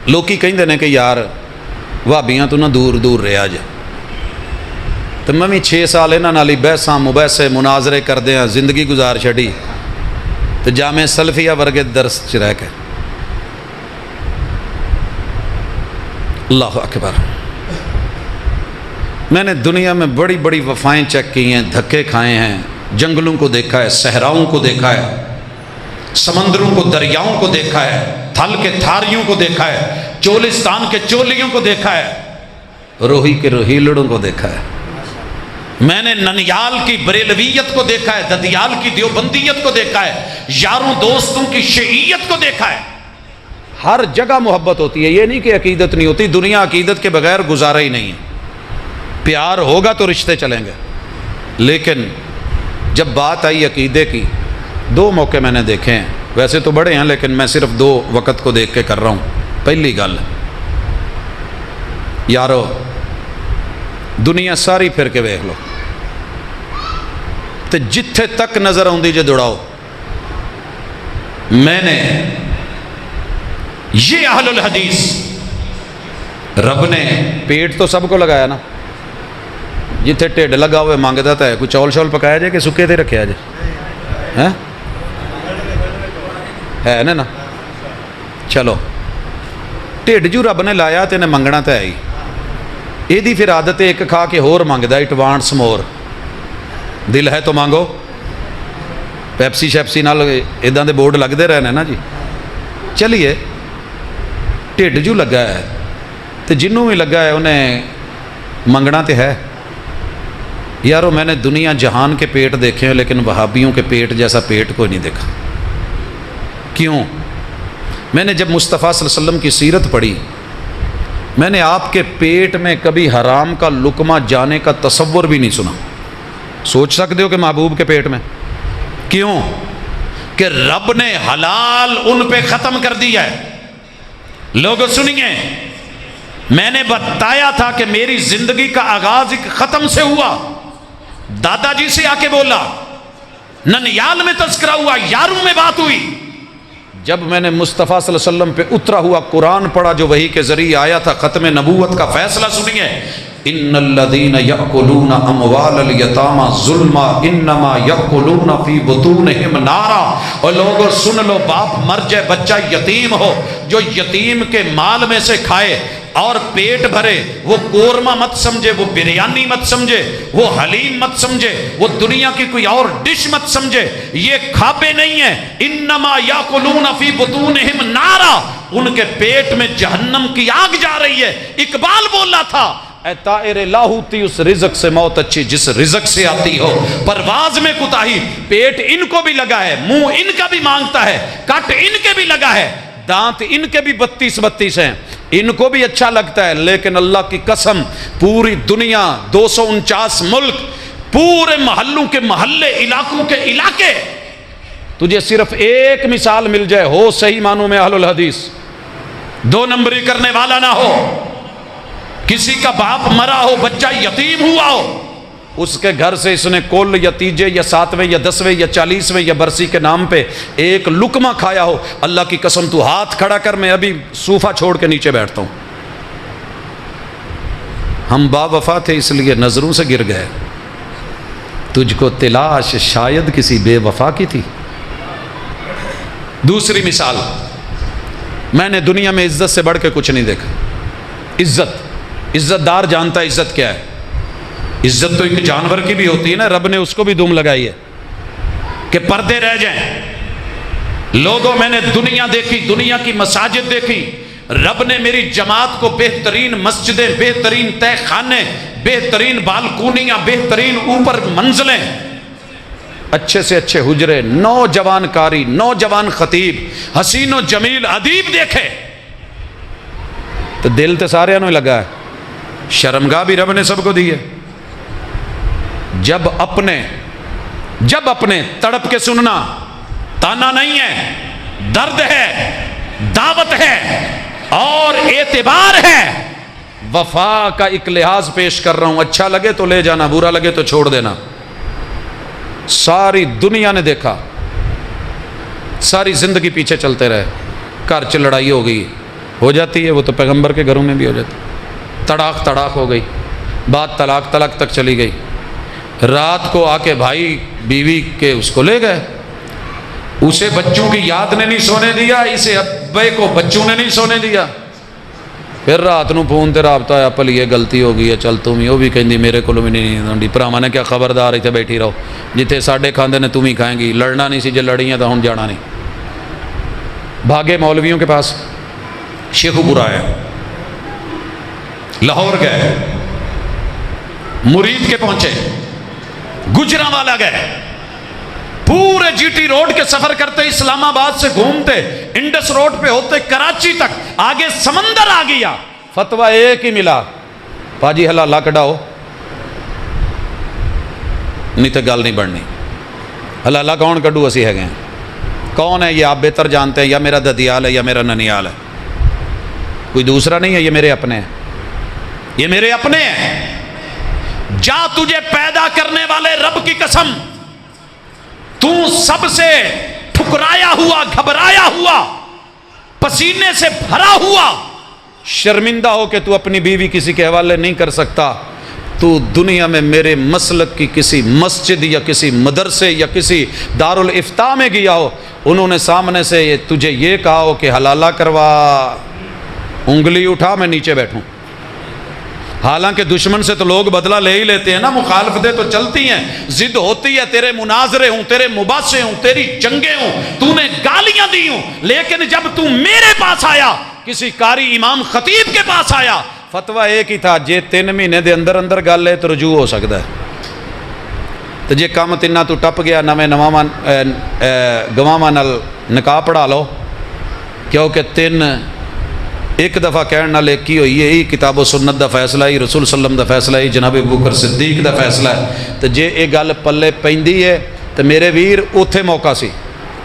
ਲੋਕੀ ਕਹਿੰਦੇ ਨੇ ਕਿ ਯਾਰ ਵਹਾਬੀਆਂ ਤੋਂ ਨਾ ਦੂਰ ਦੂਰ ਰਿਹਾ ਜੇ, تو میں بھی 6 سال انہاں نال بحثاں مباحثے مناظرے کردے ہاں زندگی گزار چھڑی تو جامع سلفیہ ورگے درس چ رہ کے. اللہ اکبر. میں نے دنیا میں بڑی بڑی وفائیں چیک کی ہیں، دھکے کھائے ہیں، جنگلوں کو دیکھا ہے، صحراؤں کو دیکھا ہے، سمندروں کو، دریاؤں کو دیکھا ہے، تھل کے تھاریوں کو دیکھا ہے، چولستان کے چولیوں کو دیکھا ہے، روہی کے روہیلڑوں کو دیکھا ہے. میں نے ننیال کی بریلویت کو دیکھا ہے، ددیال کی دیوبندیت کو دیکھا ہے، یاروں دوستوں کی شیعیت کو دیکھا ہے. ہر جگہ محبت ہوتی ہے، یہ نہیں کہ عقیدت نہیں ہوتی. دنیا عقیدت کے بغیر گزارا ہی نہیں ہے. پیار ہوگا تو رشتے چلیں گے. لیکن جب بات آئی عقیدے کی، 2 موقع میں نے دیکھے ہیں، ویسے تو بڑے ہیں لیکن میں صرف 2 وقت کو دیکھ کے کر رہا ہوں. پہلی گل، یارو دنیا ساری پھر کے ویکھ لو تے جتھے تک نظر آؤندی جے دوڑاؤ. میں نے یہ اہل الحدیث، رب نے پیٹ تو سب کو لگایا نا، جتھے ٹھڈ لگا ہوئے مانگدا تا ہے. کوئی چول شول پکایا جائے کہ سکے تے رکھیا جائے ہے نا. چلو ٹھڈ جو رب نے لایا تے نے منگنا تے ہے ہی. یہ پھر عادت ہے ایک کھا کے ہور مانگدا، اٹ وانٹس مور. دل ہے تو مانگو. پیپسی شیپسی نال اداں دے بورڈ لگتے رہنے نا جی. چلیے ٹھڈ جو لگا ہے تو جنوں بھی لگا ہے انہیں منگنا تو ہے. یارو میں نے دنیا جہان کے پیٹ دیکھے ہیں لیکن وہابیوں کے پیٹ جیسا پیٹ کوئی نہیں دیکھا. کیوں؟ میں نے جب مصطفیٰ صلی اللہ علیہ وسلم کی سیرت پڑھی، میں نے آپ کے پیٹ میں کبھی حرام کا لقمہ جانے کا تصور بھی نہیں سنا. سوچ سکتے ہو کہ محبوب کے پیٹ میں؟ کیوں؟ کہ رب نے حلال ان پہ ختم کر دیا ہے. لوگوں سنیے، میں نے بتایا تھا کہ میری زندگی کا آغاز ایک ختم سے ہوا. دادا جی سے آ کے بولا، ننیال میں تذکرہ ہوا، یاروں میں بات ہوئی. جب میں نے مصطفیٰ صلی اللہ علیہ وسلم پہ اترا ہوا قرآن پڑھا جو وحی کے ذریعے آیا تھا، ختم نبوت کا فیصلہ سنیے. ان الذین یأکلون اموال الیتامی ظلما انما یأکلون فی بطونہم نارا. اور لوگوں سن لو، باپ مر جائے، بچہ یتیم ہو، جو یتیم کے مال میں سے کھائے اور پیٹ بھرے، وہ قورمہ مت سمجھے، وہ بریانی مت سمجھے، وہ حلیم مت سمجھے، وہ دنیا کی کوئی اور ڈش مت سمجھے، یہ کھاپے نہیں ہیں. انما یاکلون فی بطونہم نارا، ان کے پیٹ میں جہنم کی آگ جا رہی ہے. اقبال بولا تھا، اے طائر لاہوتی اس رزق سے موت اچھی جس رزق سے آتی ہو. پرواز میں کوتاہی، پیٹ ان کو بھی لگا ہے، منہ ان کا بھی مانگتا ہے، کٹ ان کے بھی لگا ہے، دانت ان کے بھی 32 ہیں، ان کو بھی اچھا لگتا ہے. لیکن اللہ کی قسم، پوری دنیا، 249 ملک، پورے محلوں کے محلے، علاقوں کے علاقے، تجھے صرف ایک مثال مل جائے، ہو صحیح معنوں میں اہل الحدیث، 2 نمبری کرنے والا نہ ہو، کسی کا باپ مرا ہو، بچہ یتیم ہوا ہو، اس کے گھر سے اس نے کل یا تیجے یا 7ویں یا 10ویں یا 40ویں یا برسی کے نام پہ ایک لقمہ کھایا ہو، اللہ کی قسم تو ہاتھ کھڑا کر، میں ابھی صوفہ چھوڑ کے نیچے بیٹھتا ہوں. ہم با وفا تھے اس لیے نظروں سے گر گئے. تجھ کو تلاش شاید کسی بے وفا کی تھی. دوسری مثال، میں نے دنیا میں عزت سے بڑھ کے کچھ نہیں دیکھا. عزت دار جانتا ہے عزت کیا ہے. عزت تو ایک جانور کی بھی ہوتی ہے نا، رب نے اس کو بھی دم لگائی ہے کہ پردے رہ جائیں. لوگوں میں نے دنیا دیکھی، دنیا کی مساجد دیکھی. رب نے میری جماعت کو بہترین مسجدیں، بہترین تہ خانے، بہترین بالکونیاں، بہترین اوپر منزلیں، اچھے سے اچھے حجرے، نوجوان کاری، نوجوان خطیب، حسین و جمیل ادیب دیکھے. تو دل تو سارے انہوں لگا ہے. شرمگاہ بھی رب نے سب کو دی ہے. جب اپنے تڑپ کے سننا، تانا نہیں ہے، درد ہے، دعوت ہے اور اعتبار ہے. وفا کا ایک لحاظ پیش کر رہا ہوں، اچھا لگے تو لے جانا، برا لگے تو چھوڑ دینا. ساری دنیا نے دیکھا، ساری زندگی پیچھے چلتے رہے، گھر چ لڑائی ہو گئی، ہو جاتی ہے، وہ تو پیغمبر کے گھروں میں بھی ہو جاتی ہے۔ تڑاک تڑاک ہو گئی، بات طلاق طلاق تک چلی گئی۔ رات کو آ کے بھائی بیوی کے اس کو لے گئے، اسے بچوں کی یاد نے نہیں سونے دیا، اسے ابے کو بچوں نے نہیں سونے دیا۔ پھر رات نو فون تے رابطہ آیا، پل یہ غلطی ہو گئی ہے، چل تم ہی، وہ بھی کہندی میرے کو بھی نہیں آتی، بھراواں نے کیا خبردار اتنے بیٹھی رہو، جتنے ساڈے کھاندے نے تم ہی کھائیں گی، لڑنا نہیں سی، جے لڑیاں تو ہن جانا نہیں۔ بھاگے مولویوں کے پاس، شیخو پورا آیا، لاہور گئے، مرید کے پہنچے، گجرانوالا گئے، پورے جی ٹی روڈ کے سفر کرتے، اسلام آباد سے گھومتے، انڈس روڈ پہ ہوتے کراچی تک، آگے سمندر آ گیا، فتویٰ ایک ہی ملا، پاجی حلالہ کڈاؤ، نہیں تو گل نہیں بڑھنی۔ حلالہ کون کڈو؟ اسی ہے گئے، کون ہے یہ آپ بہتر جانتے ہیں، یا میرا ددیال ہے یا میرا ننیال ہے، کوئی دوسرا نہیں ہے، یہ میرے اپنے ہیں، یہ میرے اپنے ہیں۔ جا تجھے پیدا کرنے والے رب کی قسم، تو سب سے ٹھکرایا ہوا، گھبرایا ہوا، پسینے سے بھرا ہوا، شرمندہ ہو کہ تو اپنی بیوی کسی کے حوالے نہیں کر سکتا، تو دنیا میں میرے مسلک کی کسی مسجد یا کسی مدرسے یا کسی دارالافتاء میں گیا ہو، انہوں نے سامنے سے تجھے یہ کہا ہو کہ حلالہ کروا، انگلی اٹھا میں نیچے بیٹھوں۔ حالانکہ دشمن سے تو لوگ بدلہ لے ہی لیتے ہیں نا، مخالفتیں تو چلتی ہیں، ضد ہوتی ہے، تیرے مناظرے ہوں، تیرے مباحثے ہوں، تیری جنگیں ہوں، تو نے گالیاں دی ہوں، لیکن جب تو میرے پاس آیا، کسی قاری امام خطیب کے پاس آیا، فتویٰ ایک ہی تھا، جے 3 مہینے دے اندر اندر گل ہے تو رجوع ہو سکتا ہے، تو جے کم تینہ تو ٹپ گیا، گواواں نال نکاح پڑھا لو، کیونکہ 3 ایک دفعہ کہنے نال ایک ہی ہوئی ہے، یہی کتاب و سنت دا فیصلہ ہی، رسول صلی اللہ علیہ وسلم دا فیصلہ ہی، جناب ابوبکر صدیق دا فیصلہ ہے، تو جے ایک گل پلے پیندی ہے تو میرے ویر اوتھے موقع سی،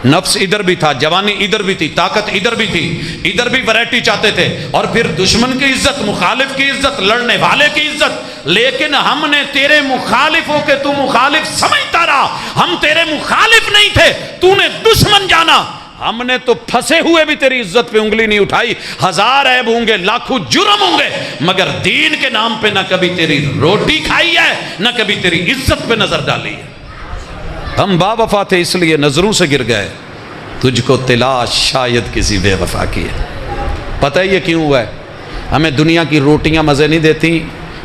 نفس ادھر بھی تھا، جوانی ادھر بھی تھی، طاقت ادھر بھی تھی، ادھر بھی ویرائٹی چاہتے تھے، اور پھر دشمن کی عزت، مخالف کی عزت، لڑنے والے کی عزت، لیکن ہم نے تیرے مخالف ہو کے تو مخالف سمجھتا رہا، ہم تیرے مخالف نہیں تھے، تو نے دشمن جانا، ہم نے تو پھنسے ہوئے بھی تیری عزت پہ انگلی نہیں اٹھائی، 1000 عیب ہوں گے، لاکھوں جرم ہوں گے، مگر دین کے نام پہ نہ کبھی تیری روٹی کھائی ہے، نہ کبھی تیری عزت پہ نظر ڈالی ہے۔ ہم با وفا تھے اس لیے نظروں سے گر گئے، تجھ کو تلاش شاید کسی بے وفا کی ہے۔ پتہ ہے یہ کیوں ہوا ہے؟ ہمیں دنیا کی روٹیاں مزے نہیں دیتی،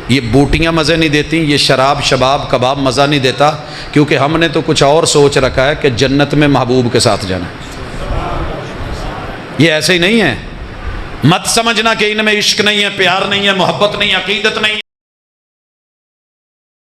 یہ بوٹیاں مزے نہیں دیتی، یہ شراب شباب کباب مزہ نہیں دیتا، کیونکہ ہم نے تو کچھ اور سوچ رکھا ہے کہ جنت میں محبوب کے ساتھ جانا۔ یہ ایسے ہی نہیں ہے، مت سمجھنا کہ ان میں عشق نہیں ہے، پیار نہیں ہے، محبت نہیں ہے، عقیدت نہیں ہے۔